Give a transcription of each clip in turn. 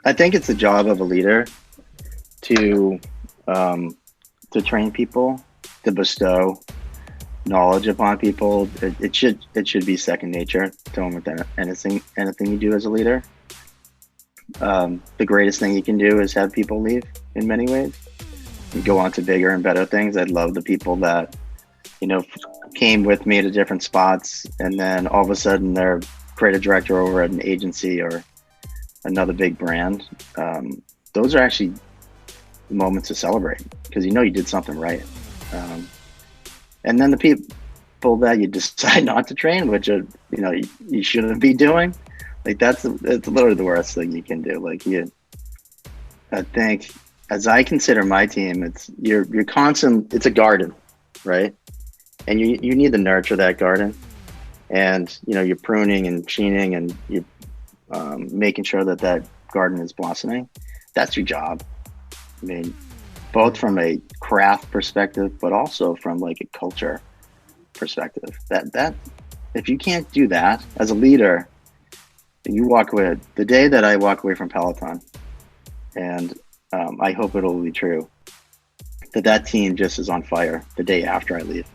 I think it's the job of a leader to train people, to bestow knowledge upon people. It should be second nature to almost anything you do as a leader. The greatest thing you can do is have people leave in many ways and go on to bigger and better things. I love the people that, came with me to different spots, and then all of a sudden they're creative director over at an agency or another big brand. Those are actually moments to celebrate because you did something right. And then the people that you decide not to train, which are, you shouldn't be doing, like it's literally the worst thing you can do. I think as I consider my team, it's you're constant. It's a garden, right? And you need to nurture that garden, and you're pruning and sheening, and you're making sure that garden is blossoming. That's your job. I mean, both from a craft perspective, but also from like a culture perspective. That if you can't do that as a leader, you walk away. The day that I walk away from Peloton, and I hope it'll be true, that team just is on fire the day after I leave.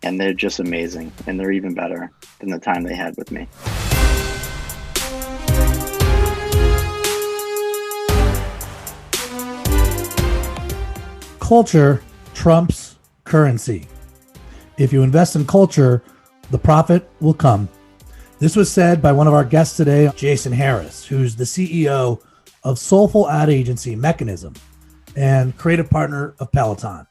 And they're just amazing, and they're even better than the time they had with me. Culture trumps currency. If you invest in culture, the profit will come. This was said by one of our guests today, Jason Harris, who's the CEO of soulful ad agency Mekanism and creative partner of Peloton.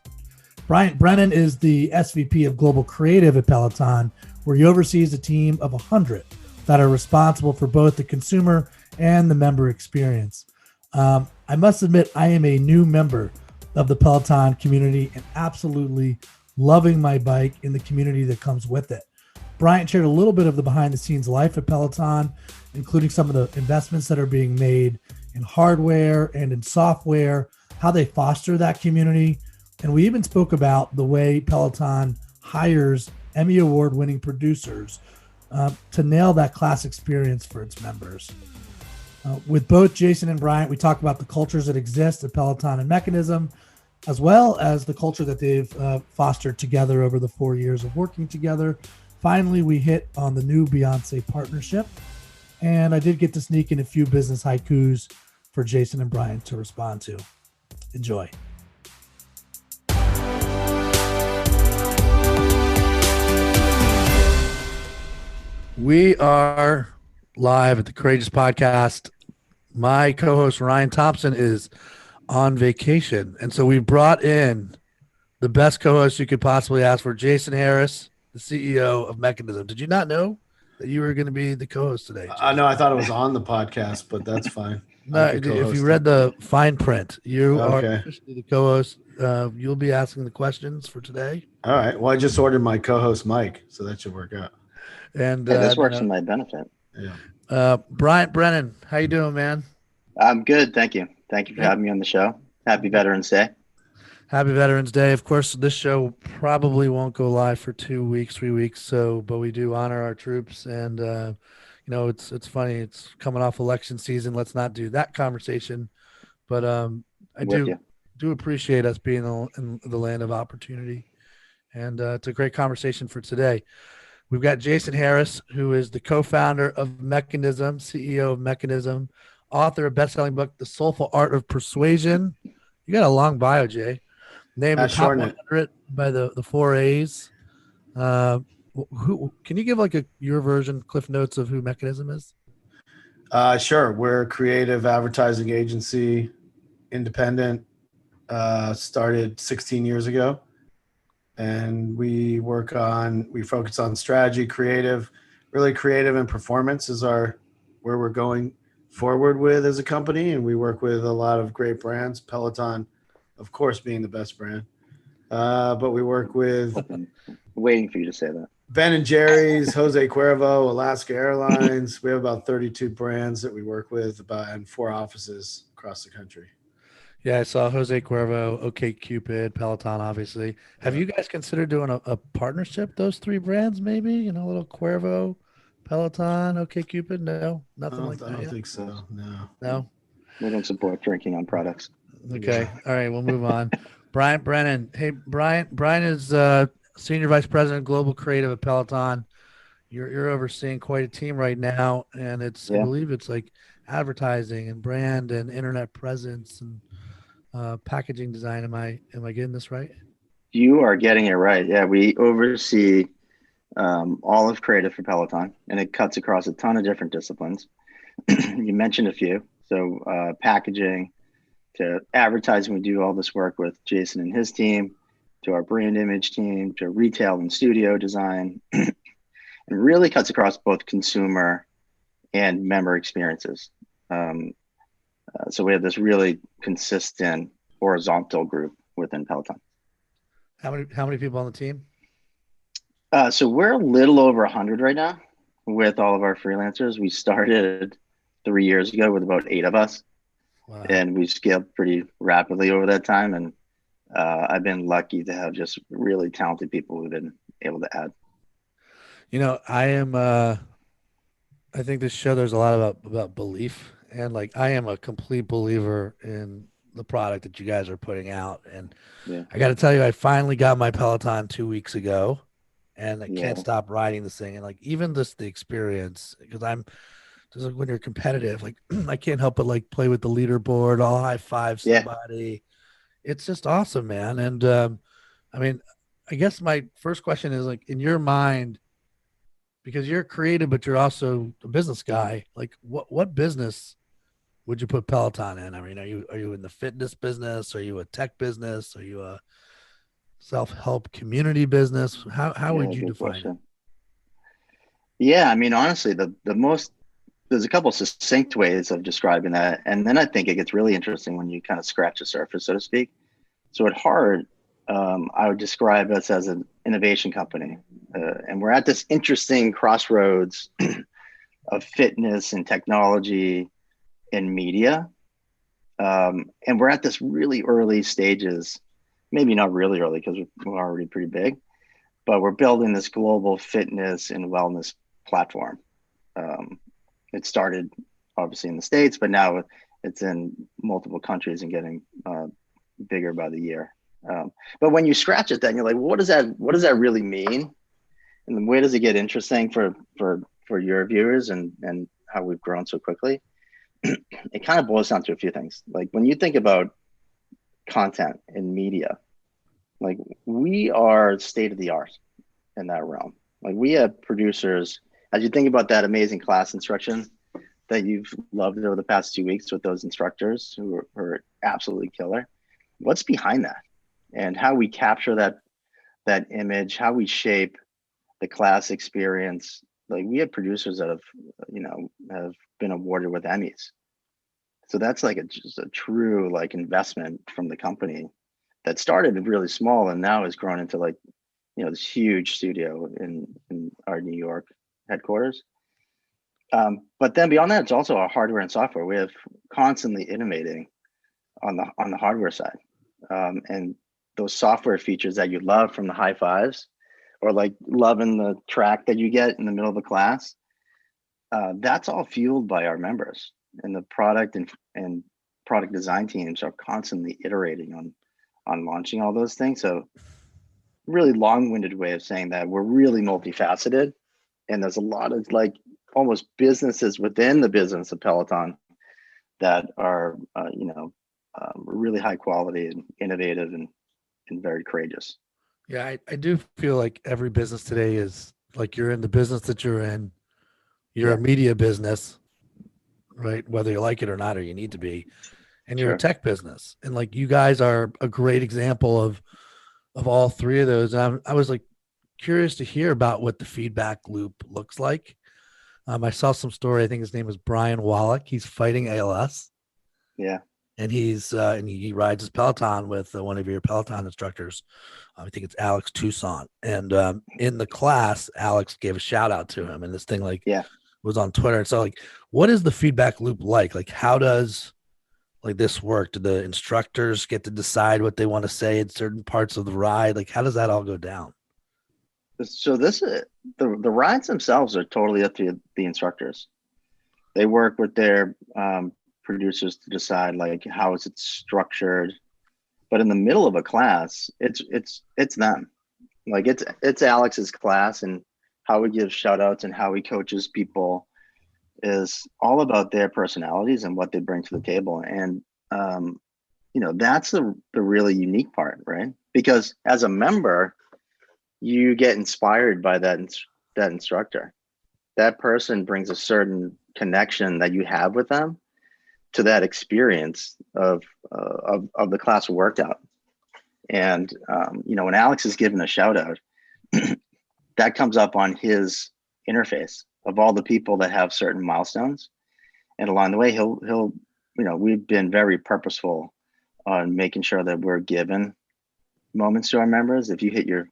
Bryant Brennan is the SVP of Global Creative at Peloton, where he oversees a team of 100 that are responsible for both the consumer and the member experience. I must admit, I am a new member of the Peloton community and absolutely loving my bike and the community that comes with it. Bryant shared a little bit of the behind-the-scenes life at Peloton, including some of the investments that are being made in hardware and in software, how they foster that community. And we even spoke about the way Peloton hires Emmy award-winning producers to nail that class experience for its members. With both Jason and Bryant, we talk about the cultures that exist at Peloton and Mekanism, as well as the culture that they've fostered together over the 4 years of working together. Finally, we hit on the new Beyonce partnership, and I did get to sneak in a few business haikus for Jason and Bryant to respond to. Enjoy. We are live at the Courageous Podcast. My co-host Ryan Thompson is on vacation, and so we brought in the best co-host you could possibly ask for, Jason Harris, the CEO of Mekanism. Did you not know that you were going to be the co-host today, Jason? No, I thought it was on the podcast, but that's fine. No, if you read the fine print, you are Okay. officially the co-host. You'll be asking the questions for today. All right. Well, I just ordered my co-host Mike, so that should work out. And this works in my benefit. Yeah. Bryant Brennan, how you doing, man? I'm good, thank you. Thank you for having me on the show. Happy Veterans Day. Happy Veterans Day. Of course, this show probably won't go live for 2 weeks, 3 weeks. But we do honor our troops, and it's funny. It's coming off election season. Let's not do that conversation. But I do appreciate us being in the land of opportunity, and it's a great conversation for today. We've got Jason Harris, who is the co-founder of Mekanism, CEO of Mekanism, author of best-selling book, The Soulful Art of Persuasion. You got a long bio, Jay. Named the top 100 by the 4 A's. Who can you give your version, Cliff Notes of who Mekanism is? Sure. We're a creative advertising agency, independent, started 16 years ago. And we focus on strategy, creative and performance is where we're going forward with as a company. And we work with a lot of great brands, Peloton, of course, being the best brand. But we work with waiting for you to say that. Ben & Jerry's, Jose Cuervo, Alaska Airlines. We have about 32 brands that we work with and 4 offices across the country. Yeah, I saw Jose Cuervo, OkCupid, Peloton, obviously. Have you guys considered doing a partnership, those 3 brands, maybe? A little Cuervo, Peloton, OkCupid? No, nothing like that. I don't think so. No. No? We don't support drinking on products. Okay. All right. We'll move on. Bryant Brennan. Hey, Bryant. Bryant is Senior Vice President, Global Creative at Peloton. You're overseeing quite a team right now, and I believe it's like advertising and brand and internet presence and packaging design. Am I getting this right? You are getting it right. Yeah, we oversee all of creative for Peloton, and it cuts across a ton of different disciplines. You mentioned a few. So packaging to advertising, we do all this work with Jason and his team, to our brand image team, to retail and studio design, and really cuts across both consumer and member experiences. So we have this really consistent horizontal group within Peloton. How many people on the team? So we're a little over 100 right now with all of our freelancers. We started 3 years ago with about 8 of us. Wow. And we've scaled pretty rapidly over that time. And I've been lucky to have just really talented people we've been able to add. You know, I think this show, there's a lot about belief, and like, I am a complete believer in the product that you guys are putting out. And I got to tell you, I finally got my Peloton 2 weeks ago, and I can't stop riding this thing. And like, even just the experience, because I'm just like, when you're competitive, like I can't help but like play with the leaderboard, I'll high five somebody. It's just awesome, man. And I mean, I guess my first question is, like, in your mind, because you're creative, but you're also a business guy, like what business would you put Peloton in? I mean, are you in the fitness business? Are you a tech business? Are you a self-help community business? How would you define it? Yeah, I mean, honestly, there's a couple of succinct ways of describing that. And then I think it gets really interesting when you kind of scratch the surface, so to speak. So at heart, I would describe us as an innovation company. And we're at this interesting crossroads of fitness and technology and media. And we're at this really early stages, maybe not really early because we're already pretty big, but we're building this global fitness and wellness platform. It started obviously in the States, but now it's in multiple countries and getting bigger by the year. But when you scratch it, then you're like, what does that really mean? And where does it get interesting for your viewers and how we've grown so quickly? It kind of boils down to a few things. Like, when you think about content and media, like, we are state of the art in that realm. Like, we have producers, as you think about that amazing class instruction that you've loved over the past 2 weeks with those instructors who are absolutely killer, what's behind that? And how we capture that image, how we shape the class experience. Like, we have producers that have been awarded with Emmys. So that's like just a true like investment from the company that started really small and now has grown into like, this huge studio in our New York headquarters. But then beyond that, it's also our hardware and software. We have constantly innovating on the hardware side. And those software features that you love from the high fives, or like loving the track that you get in the middle of the class, that's all fueled by our members, and the product and product design teams are constantly iterating on launching all those things. So really long-winded way of saying that we're really multifaceted, and there's a lot of like almost businesses within the business of Peloton that are really high quality and innovative and very courageous. Yeah, I do feel like every business today is like, you're in the business that you're in, you're a media business, right? Whether you like it or not, or you need to be, and you're a tech business. And like, you guys are a great example of all three of those. And I was like curious to hear about what the feedback loop looks like. I saw some story. I think his name is Brian Wallach. He's fighting ALS. Yeah. And he rides his Peloton with one of your Peloton instructors. I think it's Alex Toussaint. And in the class, Alex gave a shout out to him, and this thing was on Twitter. So like, what is the feedback loop like? Like, how does like this work? Do the instructors get to decide what they want to say in certain parts of the ride? Like, how does that all go down? So the rides themselves are totally up to the instructors. They work with their producers to decide like how is it structured. But in the middle of a class, it's them. Like it's Alex's class, and how he gives shout outs and how he coaches people is all about their personalities and what they bring to the table. And that's the really unique part, right? Because as a member, you get inspired by that instructor. That person brings a certain connection that you have with them to that experience of the class workout. And when Alex is given a shout out, that comes up on his interface of all the people that have certain milestones. And along the way, he'll we've been very purposeful on making sure that we're given moments to our members. If you hit your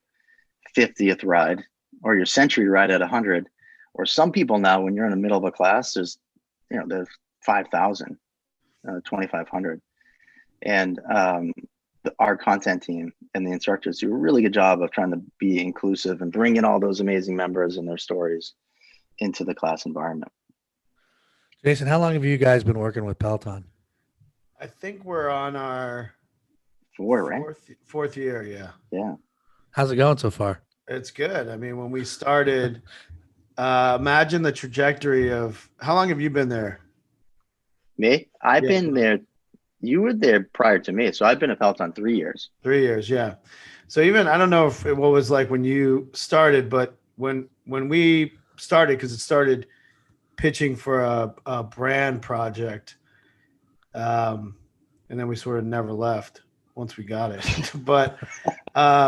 50th ride or your century ride at 100, or some people now, when you're in the middle of a class, there's 5,000, 2,500. And our content team and the instructors do a really good job of trying to be inclusive and bring in all those amazing members and their stories into the class environment. Jason, how long have you guys been working with Peloton? I think we're on our fourth year. Yeah. Yeah. How's it going so far? It's good. I mean, when we started, imagine the trajectory of how long have you been there? Me? I've been there. You were there prior to me. So I've been at Peloton 3 years. 3 years. Yeah. So even, I don't know if what was like when you started, but when we started, because it started pitching for a brand project. And then we sort of never left once we got it. But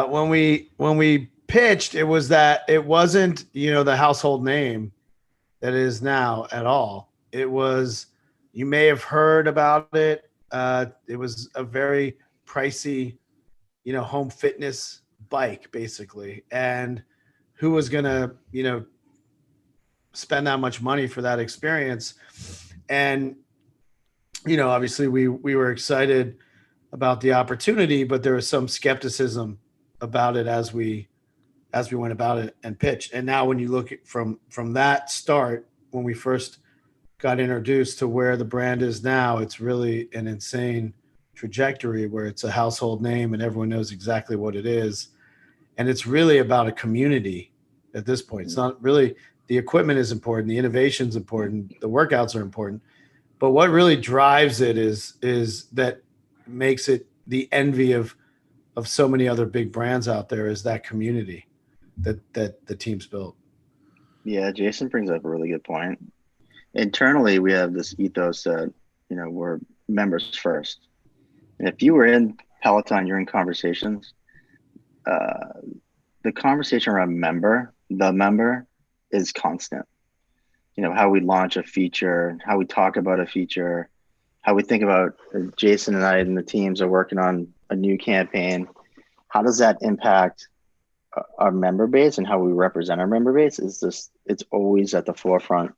when we pitched, it wasn't, the household name that it is now at all. It was, you may have heard about it. It was a very pricey, home fitness bike basically. And who was going to, spend that much money for that experience? And, obviously we were excited about the opportunity, but there was some skepticism about it as we went about it and pitched. And now when you look at from that start, when we first got introduced to where the brand is now, it's really an insane trajectory where it's a household name and everyone knows exactly what it is. And it's really about a community at this point. It's not really, the equipment is important, the innovation is important, the workouts are important. But what really drives it is that makes it the envy of so many other big brands out there is that community that the team's built. Yeah, Jason brings up a really good point. Internally, we have this ethos that, we're members first. And if you were in Peloton, you're in conversations, the conversation around the member is constant. How we launch a feature, how we talk about a feature, how we think about Jason and I and the teams are working on a new campaign. How does that impact our member base and how we represent our member base? It's always at the forefront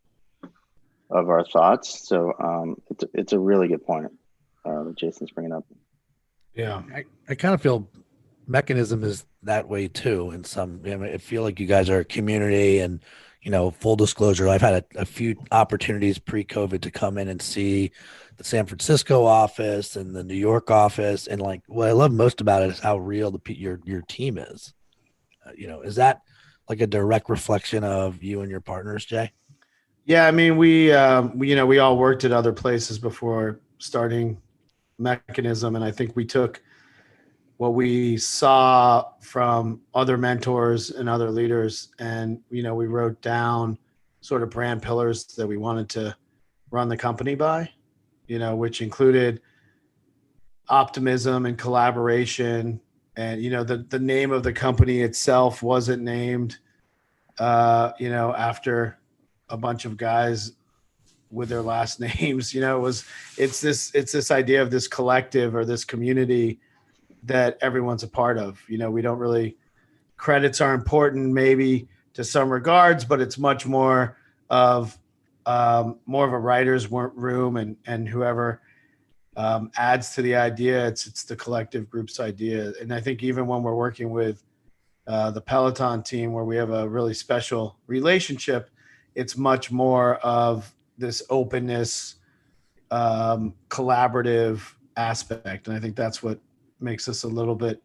of our thoughts. So it's a really good point that Jason's bringing up. Yeah. I kind of feel Mekanism is that way too. In some, I feel like you guys are a community and, full disclosure, I've had a few opportunities pre-COVID to come in and see the San Francisco office and the New York office. And like, what I love most about it is how real your team is. Is that like a direct reflection of you and your partners, Jay? Yeah. I mean, we all worked at other places before starting Mekanism. And I think we took what we saw from other mentors and other leaders. And, we wrote down sort of brand pillars that we wanted to run the company by, which included optimism and collaboration. And, the name of the company itself wasn't named, after a bunch of guys with their last names. It's this idea of this collective or this community that everyone's a part of. We don't really, credits are important maybe to some regards, but it's much more of a writer's room and whoever adds to the idea, it's the collective group's idea. And I think even when we're working with the Peloton team, where we have a really special relationship, it's much more of this openness, collaborative aspect. And I think that's what makes us a little bit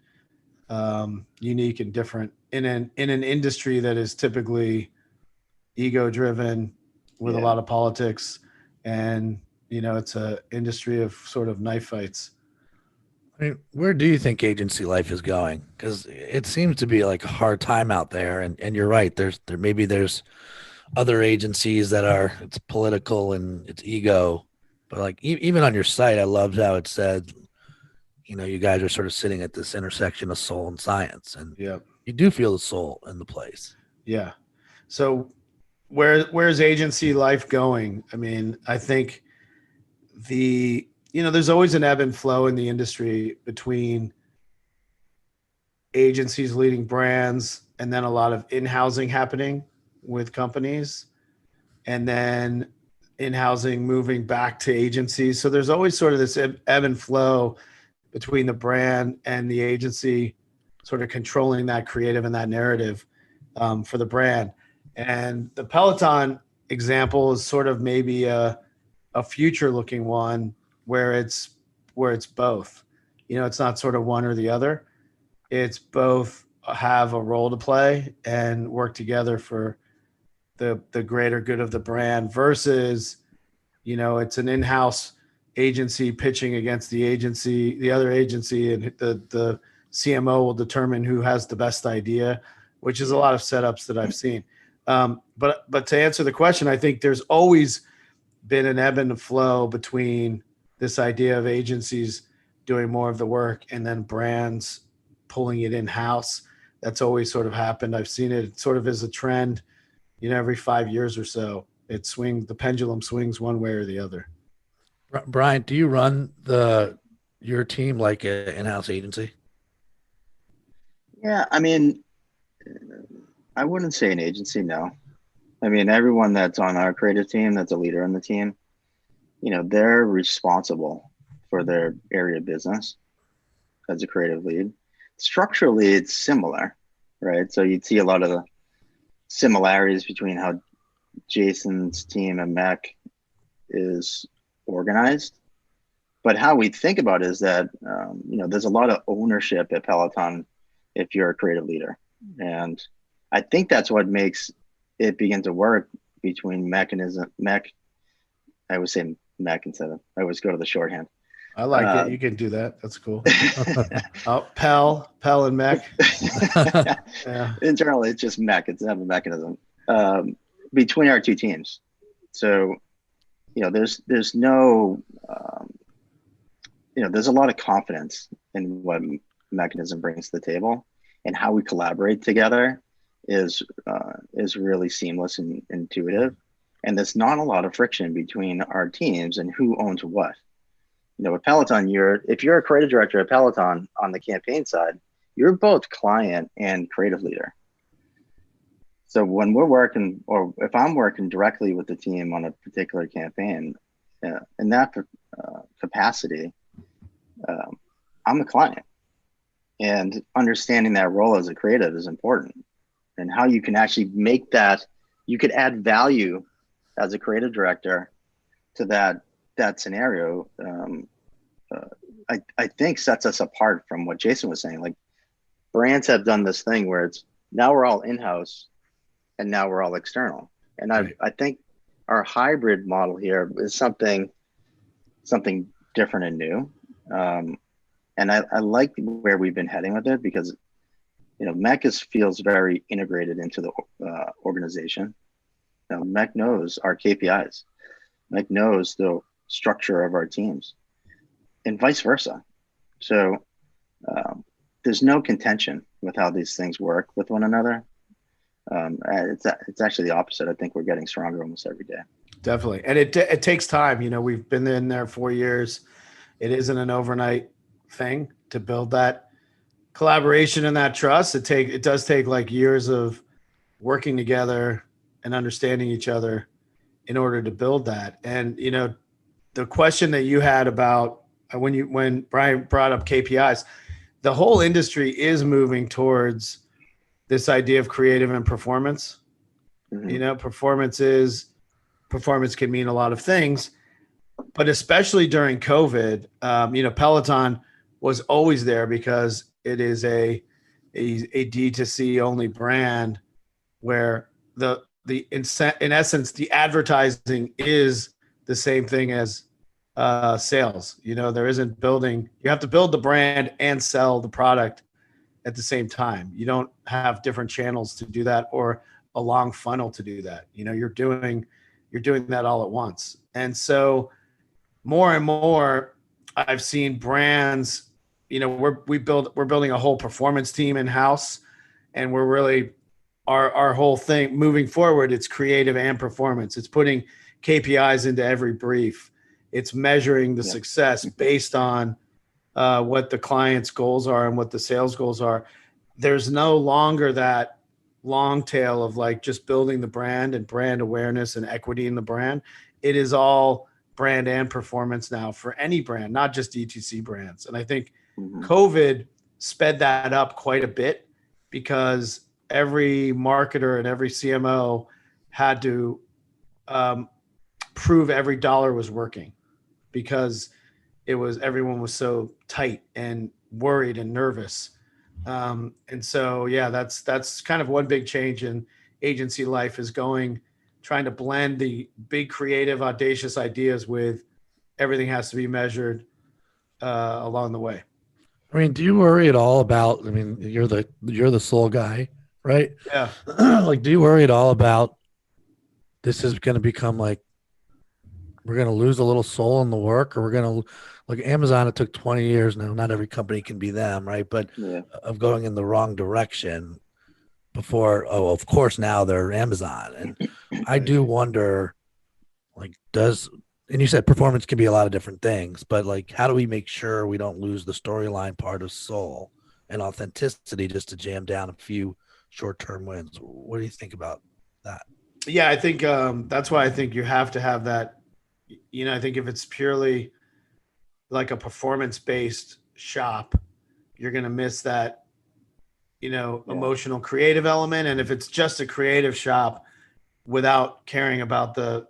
unique and different in an industry that is typically ego driven with a lot of politics. And, it's a industry of sort of knife fights. I mean, where do you think agency life is going? Because it seems to be like a hard time out there. And you're right. There's other agencies that it's political and it's ego. But like even on your site, I loved how it said, you guys are sort of sitting at this intersection of soul and science. And you do feel the soul in the place. Yeah. So where's agency life going? I mean, I think there's always an ebb and flow in the industry between agencies leading brands and then a lot of in-housing happening with companies, and then in-housing moving back to agencies. So there's always sort of this ebb and flow between the brand and the agency, sort of controlling that creative and that narrative for the brand. And the Peloton example is sort of maybe a future-looking one where it's both. It's not sort of one or the other. It's both have a role to play and work together for the greater good of the brand versus, it's an in-house agency pitching against the other agency, and the CMO will determine who has the best idea, which is a lot of setups that I've seen. But to answer the question, I think there's always been an ebb and flow between this idea of agencies doing more of the work and then brands pulling it in-house. That's always sort of happened. I've seen it sort of as a trend, every 5 years or so. The pendulum swings one way or the other. Bryant, do you run your team like an in-house agency? Yeah, I mean, I wouldn't say an agency, no. I mean, everyone that's on our creative team, that's a leader in the team, they're responsible for their area of business as a creative lead. Structurally, it's similar, right? So you'd see a lot of the similarities between how Jason's team and Mech is organized. But how we think about it is that, there's a lot of ownership at Peloton if you're a creative leader. And I think that's what makes it begin to work between Mech. I always say Mech I always go to the shorthand. I like it. You can do that. That's cool. Pel and Mech. Yeah. Internally, it's just Mech. It's not a mechanism between our two teams. So, there's no, there's a lot of confidence in what Mekanism brings to the table, and how we collaborate together is really seamless and intuitive. And there's not a lot of friction between our teams and who owns what. With Peloton, if you're a creative director at Peloton on the campaign side, you're both client and creative leader. So when we're working, or if I'm working directly with the team on a particular campaign, in that capacity, I'm a client. And understanding that role as a creative is important. And how you can actually make that, you could add value as a creative director to that scenario, I think sets us apart from what Jason was saying. Like, brands have done this thing where it's now we're all in-house and now we're all external. And I think our hybrid model here is something different and new. And I like where we've been heading with it, because Mech feels very integrated into the organization. Mech knows our KPIs. Mech knows the structure of our teams, and vice versa. So there's no contention with how these things work with one another. It's actually the opposite. I think we're getting stronger almost every day. Definitely. And it takes time. We've been in there 4 years. It isn't an overnight thing to build that collaboration and that trust. It does take like years of working together and understanding each other in order to build that. And, the question that you had about when Brian brought up KPIs, the whole industry is moving towards this idea of creative and performance. Mm-hmm. Performance can mean a lot of things. but especially during COVID, Peloton was always there because it is a D2C only brand where in essence, the advertising is the same thing as sales. There isn't building. You have to build the brand and sell the product at the same time. You don't have different channels to do that or a long funnel to do that. You're doing that all at once. And so more and more I've seen brands, we're building a whole performance team in-house, and we're really our whole thing moving forward. It's creative and performance. It's putting KPIs into every brief. It's measuring the success based on what the client's goals are and what the sales goals are. There's no longer that long tail of like just building the brand and brand awareness and equity in the brand. It is all brand and performance now for any brand, not just DTC brands. And I think COVID sped that up quite a bit because every marketer and every CMO had to prove every dollar was working because everyone was so tight and worried and nervous. And so, that's kind of one big change in agency life is trying to blend the big creative, audacious ideas with everything has to be measured along the way. I mean, do you worry at all about, you're the soul guy, right? Yeah. Like, do you worry at all about this is going to become like, we're going to lose a little soul in the work, or we're going to, like Amazon, it took 20 years now. Not every company can be them, right? But of going in the wrong direction before, of course, now they're Amazon. And I do wonder, like, and you said performance can be a lot of different things, but like, how do we make sure we don't lose the storyline part of soul and authenticity just to jam down a few short-term wins? What do you think about that? Yeah, I think that's why I think you have to have that. I think if it's purely like a performance-based shop, you're going to miss that, emotional creative element. And if it's just a creative shop without caring about the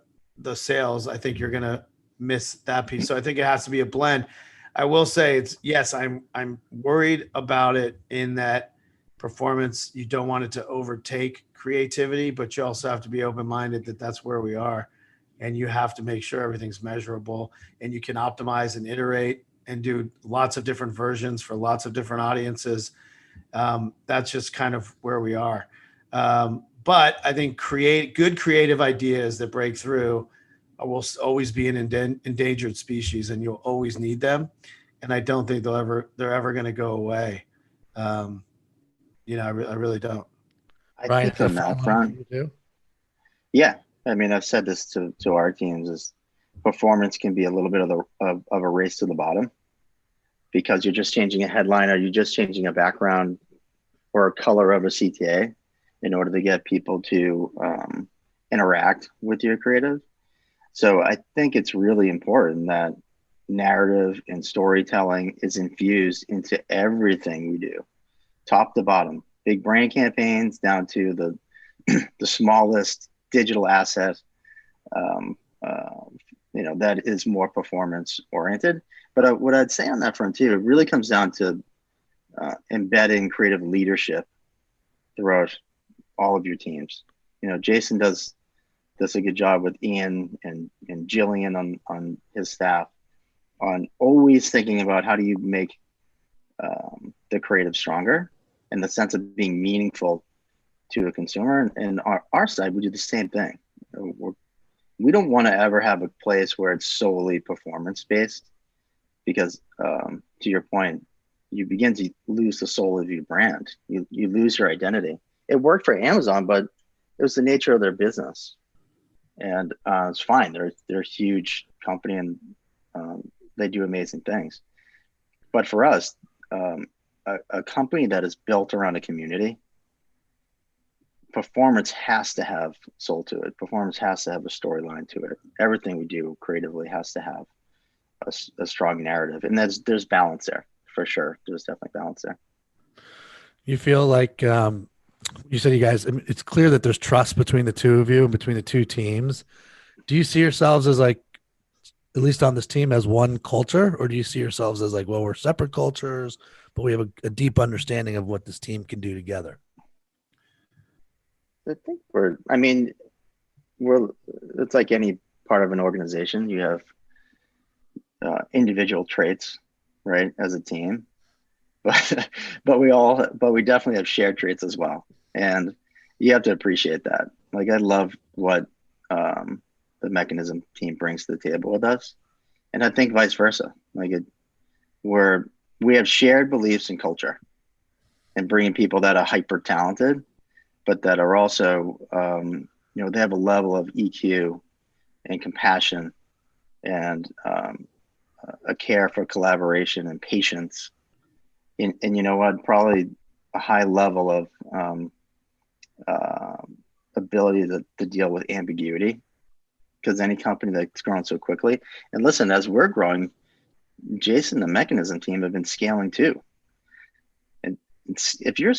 sales, I think you're going to miss that piece. So I think it has to be a blend. I will say I'm worried about it in that performance. You don't want it to overtake creativity, but you also have to be open-minded that that's where we are. And you have to make sure everything's measurable and you can optimize and iterate and do lots of different versions for lots of different audiences. That's just kind of where we are. But I think good creative ideas that break through will always be an endangered species, and you'll always need them. And I don't think they're ever going to go away. I really don't. I think on that front, yeah. I've said this to our teams: is performance can be a little bit of a race to the bottom because you're just changing a headline or you're just changing a background or a color of a CTA in order to get people to interact with your creative. So I think it's really important that narrative and storytelling is infused into everything we do, top to bottom, big brand campaigns down to the smallest digital asset, that is more performance oriented. But what I'd say on that front too, it really comes down to embedding creative leadership throughout all of your teams. Jason does a good job with Ian and Jillian on his staff on always thinking about how do you make the creative stronger in the sense of being meaningful to a consumer. And our side, we do the same thing. We don't want to ever have a place where it's solely performance based because to your point, you begin to lose the soul of your brand. You lose your identity. It worked for Amazon, but it was the nature of their business. And it's fine. They're a huge company and they do amazing things. But for us, a company that is built around a community, performance has to have soul to it. Performance has to have a storyline to it. Everything we do creatively has to have a strong narrative. And there's balance there for sure. There's definitely balance there. You feel like you said you guys, it's clear that there's trust between the two of you and between the two teams. Do you see yourselves as like at least on this team, as one culture, or do you see yourselves as like, well, we're separate cultures, but we have a deep understanding of what this team can do together? I think it's like any part of an organization. You have individual traits, right, as a team, but we definitely have shared traits as well, and you have to appreciate that. Like, I love what the Mechanism team brings to the table with us, and I think vice versa. Like, we have shared beliefs and culture, and bringing people that are hyper talented, but that are also they have a level of EQ and compassion and a care for collaboration and patience, and you know what, probably a high level of ability to deal with ambiguity, because any company that's grown so quickly, and listen, as we're growing, Jason, the Mechanism team have been scaling too. And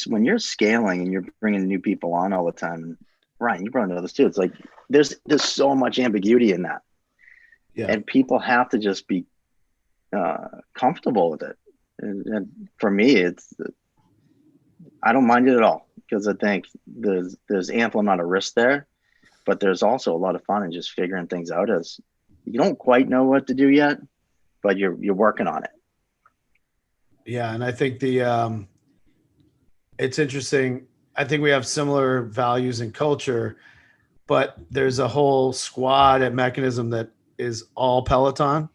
when you're scaling and you're bringing new people on all the time, and Ryan, you probably know this too, it's like there's so much ambiguity in that. Yeah. And people have to just be comfortable with it. And for me, I don't mind it at all, because I think there's ample amount of risk there, but there's also a lot of fun in just figuring things out, as you don't quite know what to do yet, but you're working on it. Yeah, and I think it's interesting. I think we have similar values and culture, but there's a whole squad at Mechanism that is all Peloton,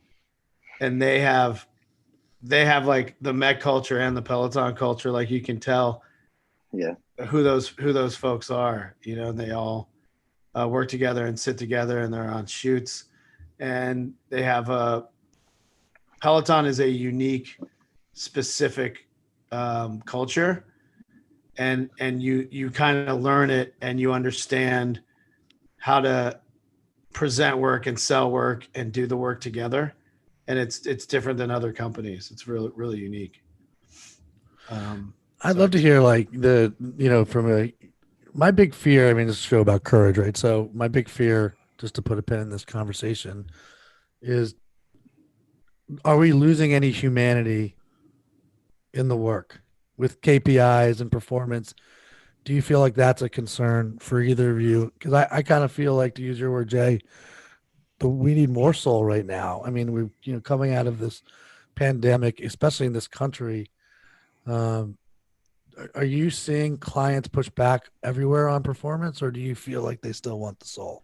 and they have like the Mech culture and the Peloton culture. Like, you can tell, yeah, who those folks are. And they all work together and sit together, and they're on shoots, and they have Peloton is a unique, specific culture, and you kind of learn it, and you understand how to present work and sell work and do the work together, and it's different than other companies. It's really, really unique. I'd love to hear, like, my big fear. I mean, this is a show about courage, right? So my big fear, just to put a pin in this conversation, is, are we losing any humanity in the work with KPIs and performance? Do you feel like that's a concern for either of you? Because I kind of feel like, to use your word, Jay, we need more soul right now. I mean, we're coming out of this pandemic, especially in this country. Are you seeing clients push back everywhere on performance, or do you feel like they still want the soul?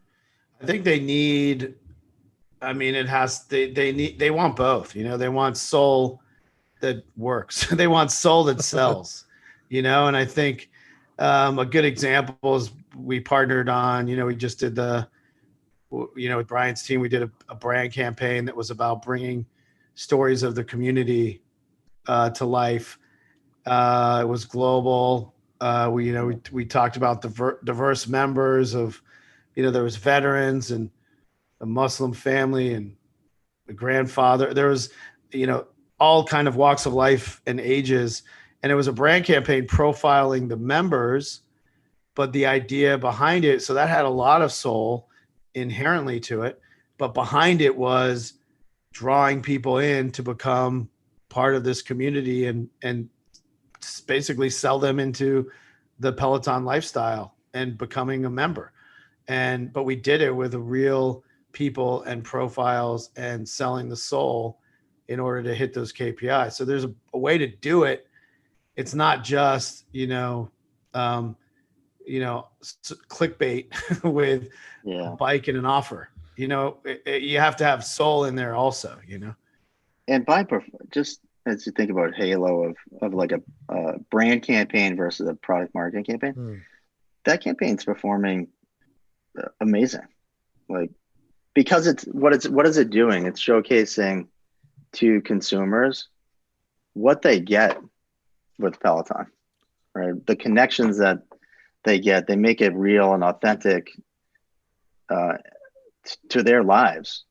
I think they need. I mean, they want both. They want soul that works. They want soul that sells. And I think a good example is, we partnered on. We just did with Bryant's team, we did a brand campaign that was about bringing stories of the community to life. It was global. We talked about the diverse members of, there was veterans and a Muslim family and a grandfather. There was, all kind of walks of life and ages. And it was a brand campaign profiling the members, but the idea behind it, so that had a lot of soul inherently to it, but behind it was drawing people in to become part of this community and basically sell them into the Peloton lifestyle and becoming a member. But we did it with real people and profiles and selling the soul in order to hit those KPIs. So there's a way to do it. It's not just, clickbait with a bike and an offer. You have to have soul in there also. And just as you think about halo of like a brand campaign versus a product marketing campaign, that campaign's performing amazing. Like, because what is it doing? It's showcasing to consumers what they get with Peloton, right? The connections that they get, they make it real and authentic to their lives.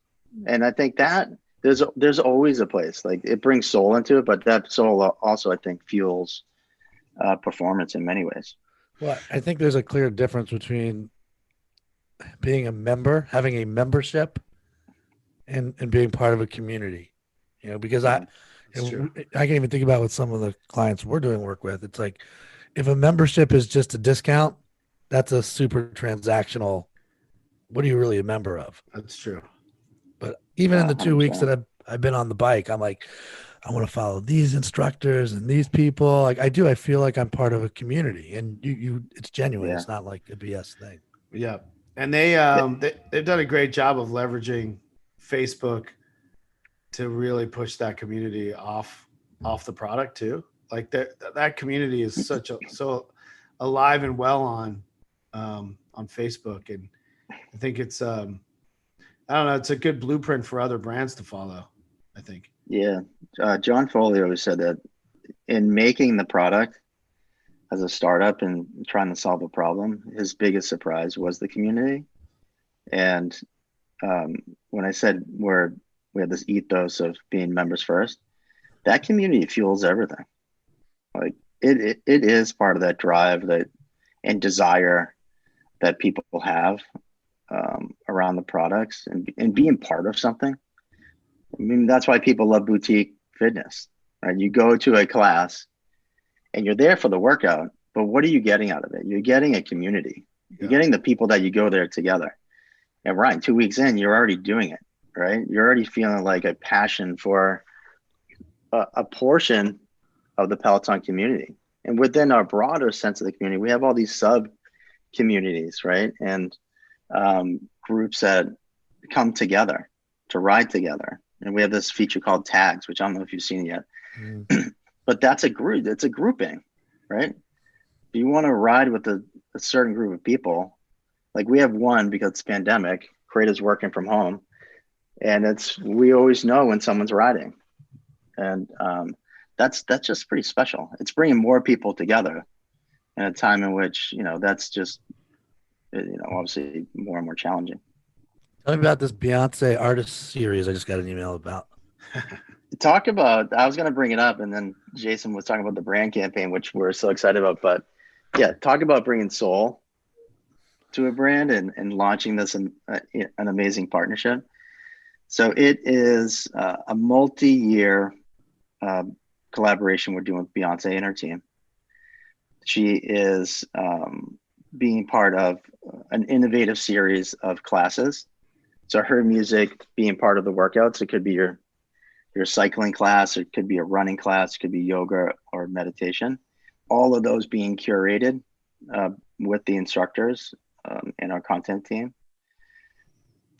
And I think that there's always a place, like, it brings soul into it, but that soul also, I think, fuels performance in many ways. Well, I think there's a clear difference between being a member, having a membership, and being part of a community, because Yeah, It's true. I can even think about with some of the clients we're doing work with. It's like, if a membership is just a discount, that's a super transactional. What are you really a member of? That's true. But even in the 2 weeks 100%. that I've been on the bike, I'm like, I want to follow these instructors and these people. Like I do, I feel like I'm part of a community, and it's genuine. Yeah. It's not like a BS thing. Yeah. And they've done a great job of leveraging Facebook to really push that community off the product too. Like that community is so alive and well on Facebook, and I think it's I don't know, it's a good blueprint for other brands to follow, I think. Yeah. John Foley always said that in making the product as a startup and trying to solve a problem, his biggest surprise was the community. And when I said we have this ethos of being members first, that community fuels everything. Like it is part of that drive and desire that people have around the products and being part of something. I mean, that's why people love boutique fitness, right? You go to a class and you're there for the workout, but what are you getting out of it? You're getting a community. You're getting the people that you go there together. And Ryan, 2 weeks in, you're already doing it, right? You're already feeling like a passion for a portion of the Peloton community. And within our broader sense of the community, we have all these sub communities, right? And groups that come together to ride together. And we have this feature called tags, which I don't know if you've seen it yet, but that's a group. It's a grouping, right? If you want to ride with a certain group of people, like we have one because it's pandemic, creators working from home, and we always know when someone's riding, and that's just pretty special. It's bringing more people together in a time in which that's just obviously more and more challenging. Tell me about this Beyonce artist series I just got an email about. I was going to bring it up, and then Jason was talking about the brand campaign, which we're so excited about. But yeah, talk about bringing soul to a brand and launching this an amazing partnership. So it is a multi-year collaboration we're doing with Beyonce and her team. She is being part of an innovative series of classes. So her music being part of the workouts, it could be your cycling class, it could be a running class, it could be yoga or meditation. All of those being curated with the instructors and our content team.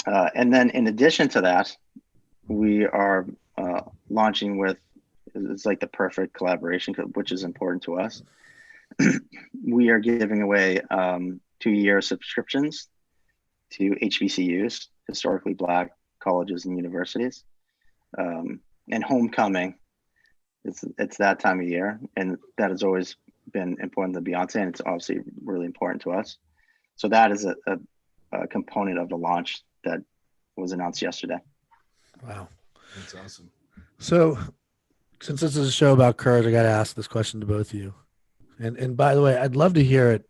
And then in addition to that, we are launching with, it's like the perfect collaboration, which is important to us. We are giving away 2-year subscriptions to HBCUs, historically Black colleges and universities. And homecoming, it's that time of year, and that has always been important to Beyonce, and it's obviously really important to us. So that is a component of the launch that was announced yesterday. Wow, that's awesome. So, since this is a show about courage, I got to ask this question to both of you. And by the way, I'd love to hear it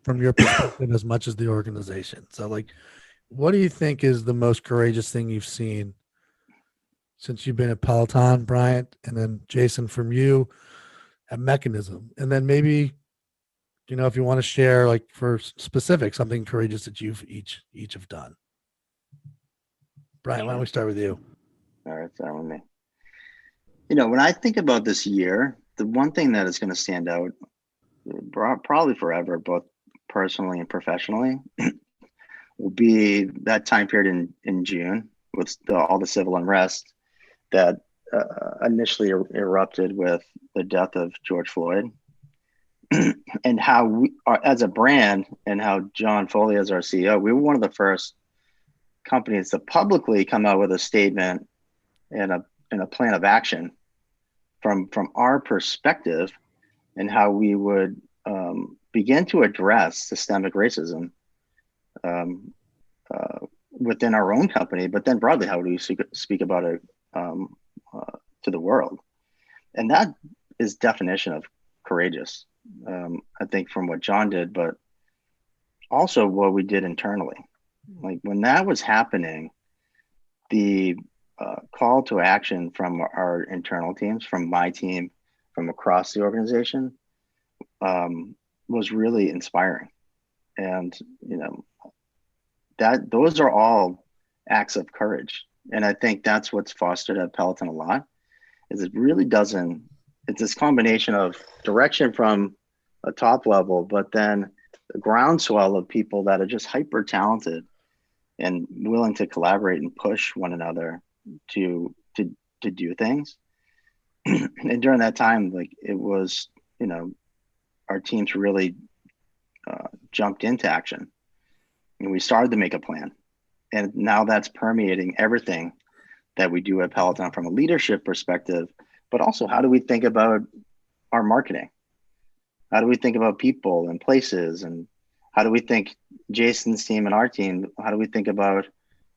from your perspective as much as the organization. So, like, what do you think is the most courageous thing you've seen since you've been at Peloton, Bryant, and then Jason from you at Mekanism? And then maybe, if you want to share, like, for specific, something courageous that you've each have done. Bryant, why don't we start with you? All right, start with me. When I think about this year, the one thing that is going to stand out probably forever, both personally and professionally, will be that time period in June with all the civil unrest that initially erupted with the death of George Floyd, and how we are as a brand, and how John Foley as our CEO, we were one of the first companies to publicly come out with a statement and a plan of action from our perspective, and how we would begin to address systemic racism within our own company, but then broadly, how do we speak about it to the world? And that is definition of courageous, I think, from what John did, but also what we did internally. Like when that was happening, the call to action from our internal teams, from my team, from across the organization, was really inspiring. And, that those are all acts of courage. And I think that's what's fostered at Peloton a lot, is it's this combination of direction from a top level, but then the groundswell of people that are just hyper talented and willing to collaborate and push one another to do things. And during that time, like, it was, our teams really jumped into action, and we started to make a plan. And now that's permeating everything that we do at Peloton from a leadership perspective, but also how do we think about our marketing? How do we think about people and places? And how do we think Jason's team and our team, how do we think about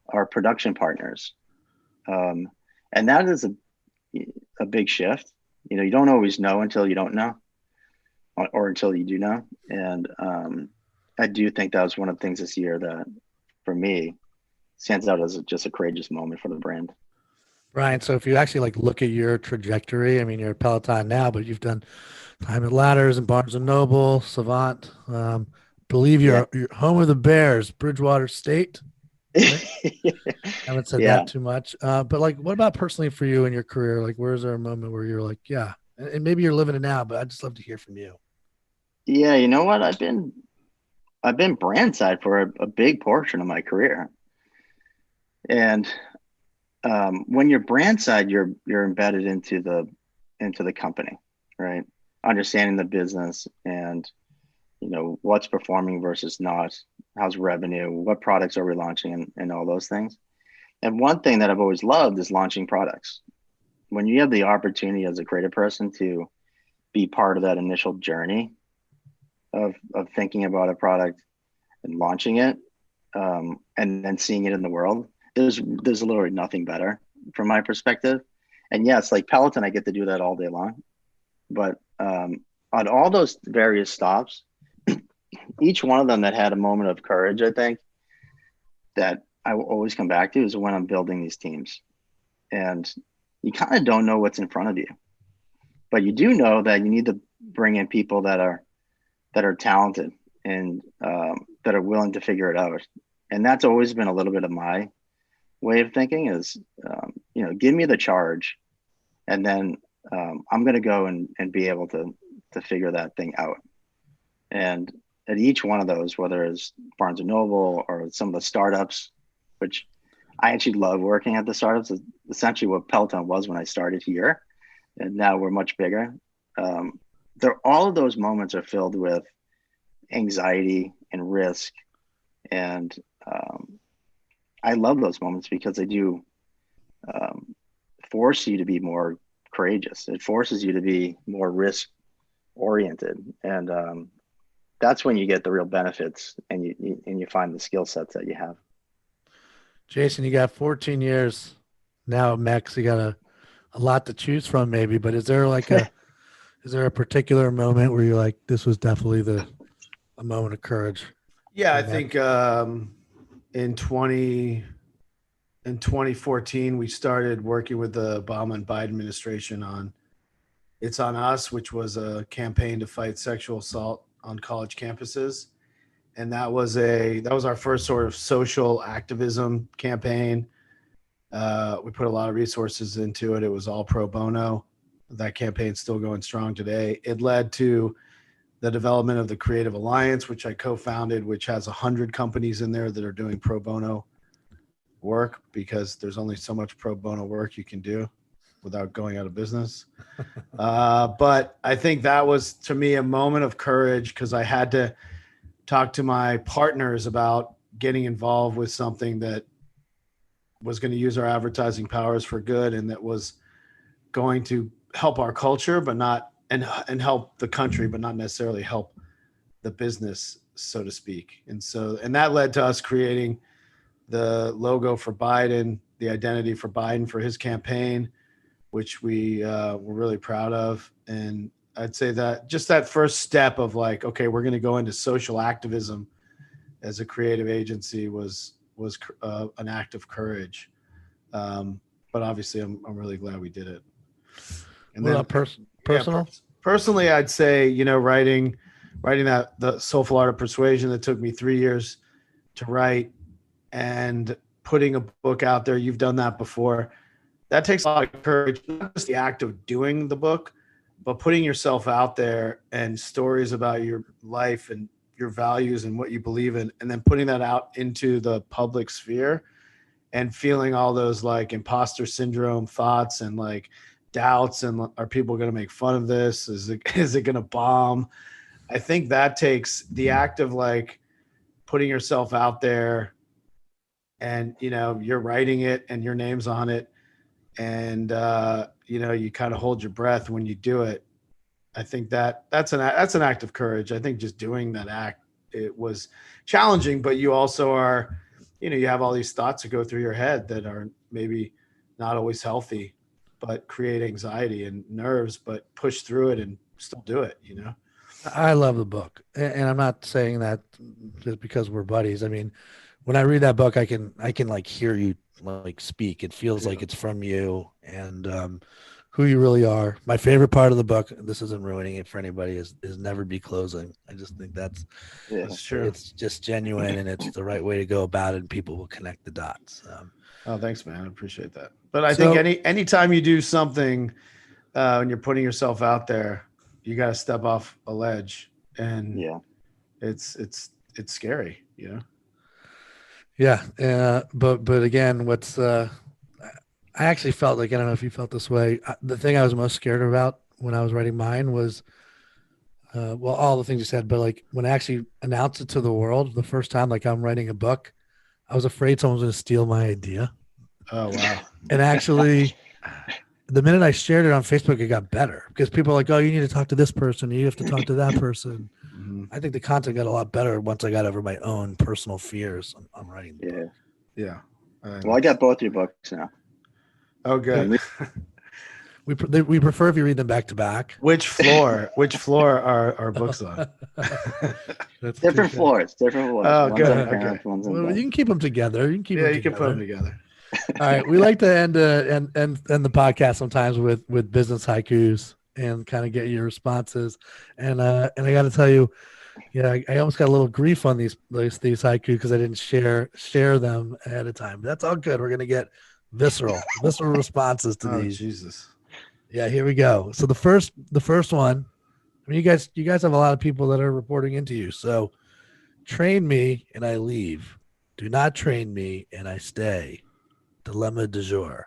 our production partners? And that is a big shift. You don't always know until you don't know, or until you do know. And I do think that was one of the things this year that, for me, stands out as just a courageous moment for the brand. Brian, so if you actually look at your trajectory, I mean, you're at Peloton now, but you've done time at Ladders and Barnes & Noble, Savant. Believe you're home of the Bears, Bridgewater State. Right? Haven't said that too much. But what about personally for you in your career? Where's there a moment where you're yeah, and maybe you're living it now, but I'd just love to hear from you. Yeah, you know what? I've been brand side for a big portion of my career. And when you're brand side, you're embedded into the company, right? Understanding the business and what's performing versus not, how's revenue, what products are we launching, and all those things. And one thing that I've always loved is launching products. When you have the opportunity as a creative person to be part of that initial journey of thinking about a product and launching it, and then seeing it in the world, there's literally nothing better from my perspective. And yes, like Peloton, I get to do that all day long. But on all those various stops, each one of them that had a moment of courage, I think, that I will always come back to, is when I'm building these teams. And you kind of don't know what's in front of you, but you do know that you need to bring in people that are talented and that are willing to figure it out. And that's always been a little bit of my way of thinking, is, give me the charge, and then I'm going to go and be able to figure that thing out. And at each one of those, whether it's Barnes & Noble or some of the startups, which I actually love working at the startups, is essentially what Peloton was when I started here. And now we're much bigger. All of those moments are filled with anxiety and risk. And I love those moments because they do force you to be more courageous. It forces you to be more risk oriented. And that's when you get the real benefits, and you find the skill sets that you have. Jason, you got 14 years now at Mex. You got a lot to choose from, maybe, but is there is there a particular moment where you're like, this was definitely a moment of courage? Yeah, I think in 2014, we started working with the Obama and Biden administration on It's on Us, which was a campaign to fight sexual assault on college campuses. And that was our first sort of social activism campaign. We put a lot of resources into it. It was all pro bono. That campaign's still going strong today. It led to the development of the Creative Alliance, which I co-founded, which has 100 companies in there that are doing pro bono work, because there's only so much pro bono work you can do without going out of business. But I think that was, to me, a moment of courage, because I had to talk to my partners about getting involved with something that was going to use our advertising powers for good, and that was going to help our culture, but not, and help the country, but not necessarily help the business, so to speak. And that led to us creating the logo for Biden, the identity for Biden for his campaign, which we were really proud of. And I'd say that just that first step of like, okay, we're going to go into social activism as a creative agency was an act of courage But obviously I'm really glad we did it. And What about personal? Personally, I'd say, writing that the Soulful Art of Persuasion that took me 3 years to write, and putting a book out there. You've done that before. That takes a lot of courage, not just the act of doing the book, but putting yourself out there and stories about your life and your values and what you believe in, and then putting that out into the public sphere and feeling all those like imposter syndrome thoughts and like doubts, and are people going to make fun of this? Is it going to bomb? I think that takes the act of like putting yourself out there, and you're writing it and your name's on it, and you kind of hold your breath when you do it. I think that's an act of courage. I think just doing that act, it was challenging, but you also are, you have all these thoughts that go through your head that are maybe not always healthy, but create anxiety and nerves, but push through it and still do it, I love the book, and I'm not saying that just because we're buddies. I mean, when I read that book, I can like hear you like speak. It feels like it's from you, and who you really are. My favorite part of the book, this isn't ruining it for anybody, is never be closing. I just think that's true. It's just genuine, and it's the right way to go about it, and people will connect the dots. Oh, thanks, man. I appreciate that. But I think anytime you do something and you're putting yourself out there, you got to step off a ledge, and it's scary, Yeah. But again, I actually felt like, I don't know if you felt this way. The thing I was most scared about when I was writing mine was, all the things you said, but like when I actually announced it to the world the first time, like I'm writing a book, I was afraid someone was going to steal my idea. Oh, wow. And actually, the minute I shared it on Facebook, it got better because people are like, oh, you need to talk to this person. You have to talk to that person. Mm-hmm. I think the content got a lot better once I got over my own personal fears on writing. Yeah. Well, I got both your books now. Oh, good. We prefer if you read them back to back. Which floor are our books on? Different floors. Oh, one's good. Okay. Well, you can keep them together. You can put them together. All right. We like to end the podcast sometimes with business haikus and kind of get your responses. And I got to tell you, I almost got a little grief on these haikus because I didn't share them ahead of time. But that's all good. We're gonna get visceral responses to these. Jesus. Yeah, here we go. So the first one, I mean, you guys have a lot of people that are reporting into you. So train me and I leave. Do not train me and I stay. Dilemma du jour.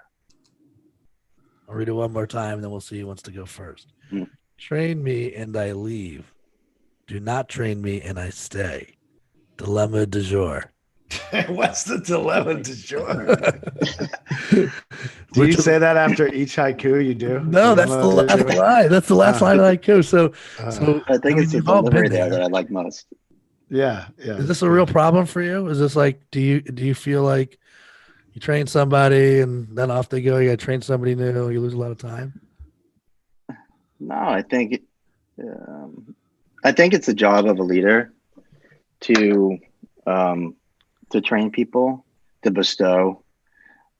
I'll read it one more time, then we'll see who wants to go first. Train me and I leave. Do not train me and I stay. Dilemma du jour. What's the dilemma du jour? Do you say that after each haiku you do? No, that's the last line. That's the last line of haiku. So I think it's the delivery there that I like most. Yeah. Is this a real problem for you? Is this like, do you feel like you train somebody and then off they go, you got to train somebody new, you lose a lot of time? No, I think it's the job of a leader to train people, to bestow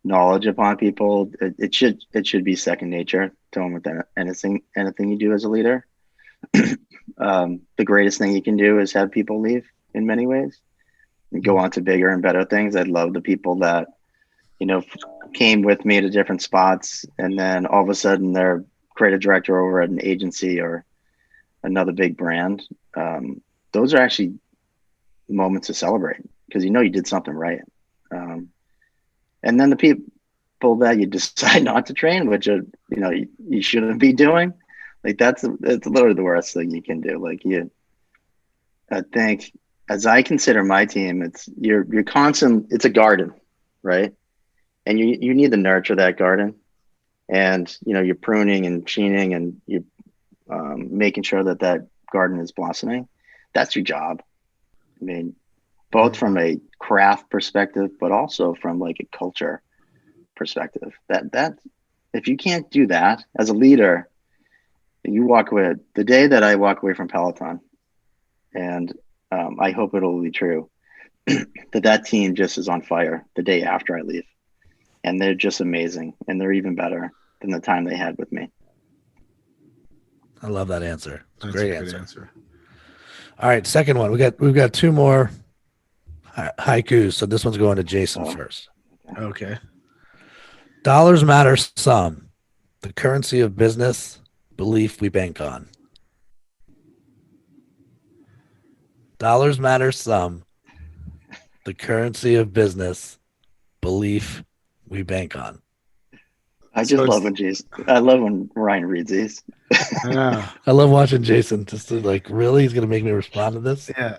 knowledge upon people. It should be second nature to them with anything you do as a leader. The greatest thing you can do is have people leave in many ways and go on to bigger and better things. I love the people that, came with me to different spots, and then all of a sudden they're creative director over at an agency or another big brand. Those are actually moments to celebrate because you did something right. And then the people that you decide not to train, which are, you shouldn't be doing, like it's literally the worst thing you can do. Like I think as I consider my team, it's it's a garden, right? And you need to nurture that garden, and you're pruning and sheening and you making sure that garden is blossoming. That's your job. I mean, both from a craft perspective, but also from like a culture perspective. That if you can't do that as a leader, you walk away. The day that I walk away from Peloton, and I hope it'll be true, that team just is on fire the day after I leave. and they're just amazing, and they're even better than the time they had with me. I love that answer. It's a That's great a good answer. All right, second one. We've got two more haikus. So this one's going to Jason first. Okay. Dollars matter some. The currency of business, belief we bank on. Dollars matter some. The currency of business, belief we bank on. I love when Ryan reads these. Yeah. I love watching Jason just to really, he's going to make me respond to this. Yeah.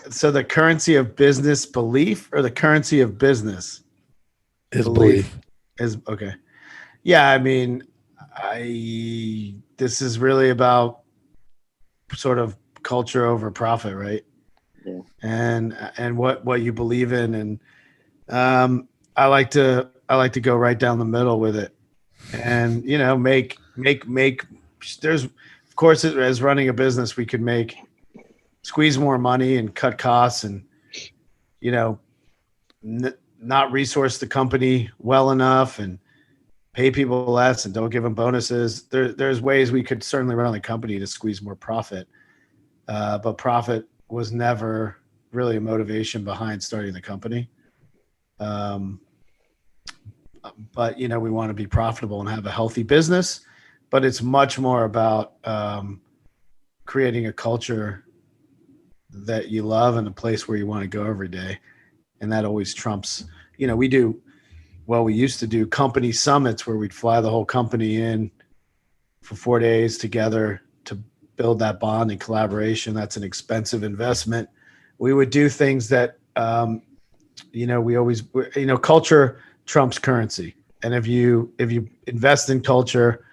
So the currency of business belief, or the currency of business is belief. Is okay. Yeah. I mean, this is really about sort of culture over profit, right? Yeah. And what you believe in. And I like to go right down the middle with it, and make there's, of course, as running a business, we could squeeze more money and cut costs, and not resource the company well enough and pay people less and don't give them bonuses. There's ways we could certainly run the company to squeeze more profit, but profit was never really a motivation behind starting the company. But we want to be profitable and have a healthy business, but it's much more about creating a culture that you love and a place where you want to go every day. And that always trumps, we used to do company summits where we'd fly the whole company in for 4 days together to build that bond and collaboration. That's an expensive investment. We would do things that, we always, culture trumps currency. And if you invest in culture,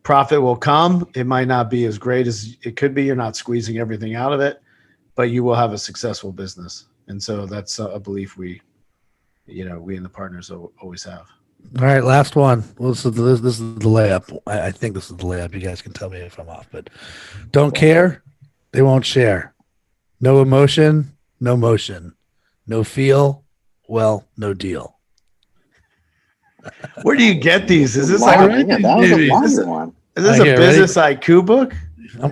profit will come. It might not be as great as it could be. You're not squeezing everything out of it, but you will have a successful business. And so that's a belief we and the partners always have. All right, last one. Well, this is the layup. I think this is the layup. You guys can tell me if I'm off, but don't care, they won't share. No emotion, no motion. No feel, well, no deal. Where do you get these? Is this that was a longer one. Is this a business haiku book?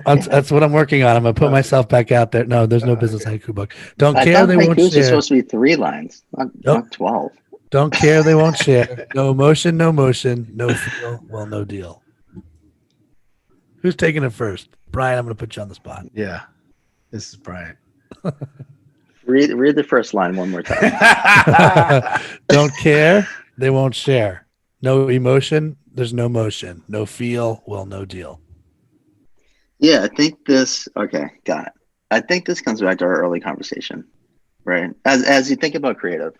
That's what I'm working on. I'm gonna put myself back out there. No, there's no business haiku book. Don't care, they won't share. It's supposed to be 3 lines, not 12. Don't care, they won't share. No emotion, no motion. No feel, well, no deal. Who's taking it first? Brian, I'm gonna put you on the spot. Yeah, this is Brian. Read the first line one more time. Don't care, they won't share. No emotion, there's no motion. No feel, well, no deal. Yeah, I think got it. I think this comes back to our early conversation, right? As you think about creative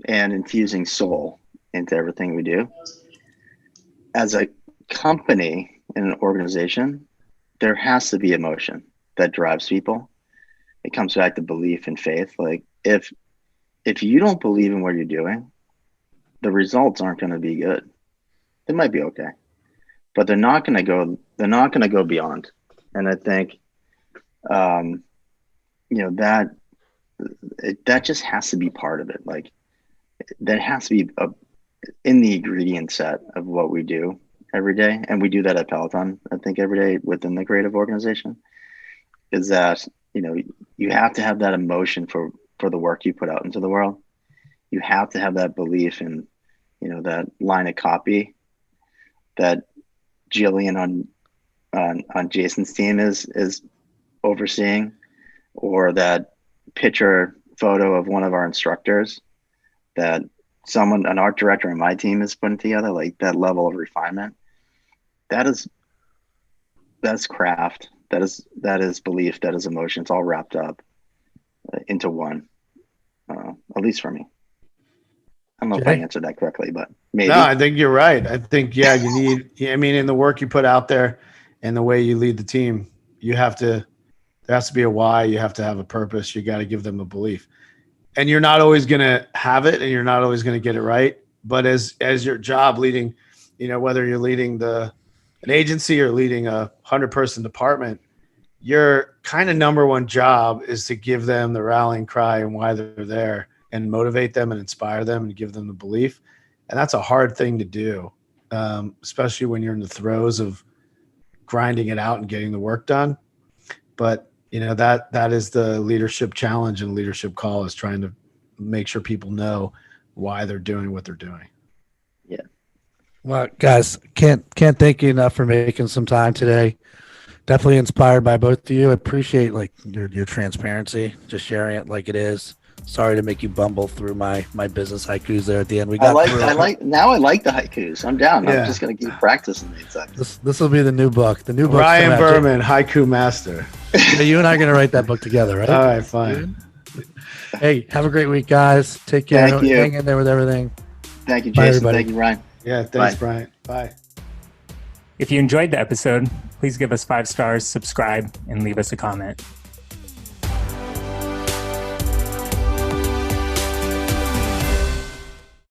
and infusing soul into everything we do, as a company and an organization, there has to be emotion that drives people. It comes back to belief and faith. Like if you don't believe in what you're doing, the results aren't going to be good. They might be okay, but they're not going to go beyond. And I think, that just has to be part of it. Like that has to be in the ingredient set of what we do every day. And we do that at Peloton, I think, every day within the creative organization, is that, you have to have that emotion for the work you put out into the world. You have to have that belief in, that line of copy that Jillian on Jason's team is overseeing, or that picture photo of one of our instructors that an art director on my team is putting together. Like that level of refinement, that's craft. That is belief. That is emotion. It's all wrapped up into one, at least for me. I don't know if I answered that correctly, but maybe. No, I think you're right. I think, you need, in the work you put out there and the way you lead the team, there has to be a why. You have to have a purpose. You got to give them a belief, and you're not always going to have it, and you're not always going to get it right. But as your job leading, whether you're leading an agency or leading a 100-person department, your kind of number one job is to give them the rallying cry and why they're there, and motivate them and inspire them and give them the belief. And that's a hard thing to do, especially when you're in the throes of grinding it out and getting the work done. But, that is the leadership challenge and leadership call, is trying to make sure people know why they're doing what they're doing. Yeah. Well, guys, can't thank you enough for making some time today. Definitely inspired by both of you. I appreciate your transparency, just sharing it like it is. Sorry to make you bumble through my business haikus there at the end. I like the haikus. I'm down. Yeah. I'm just gonna keep practicing these. This will be the new book. The new book. Ryan Berman, Haiku Master. Yeah, you and I are gonna write that book together, right? All right, fine. Hey, have a great week, guys. Take care. Thank you. Hang in there with everything. Thank you, Jason. Thank you, Ryan. Yeah, thanks, Bryant. Bye. If you enjoyed the episode, please give us 5 stars, subscribe, and leave us a comment.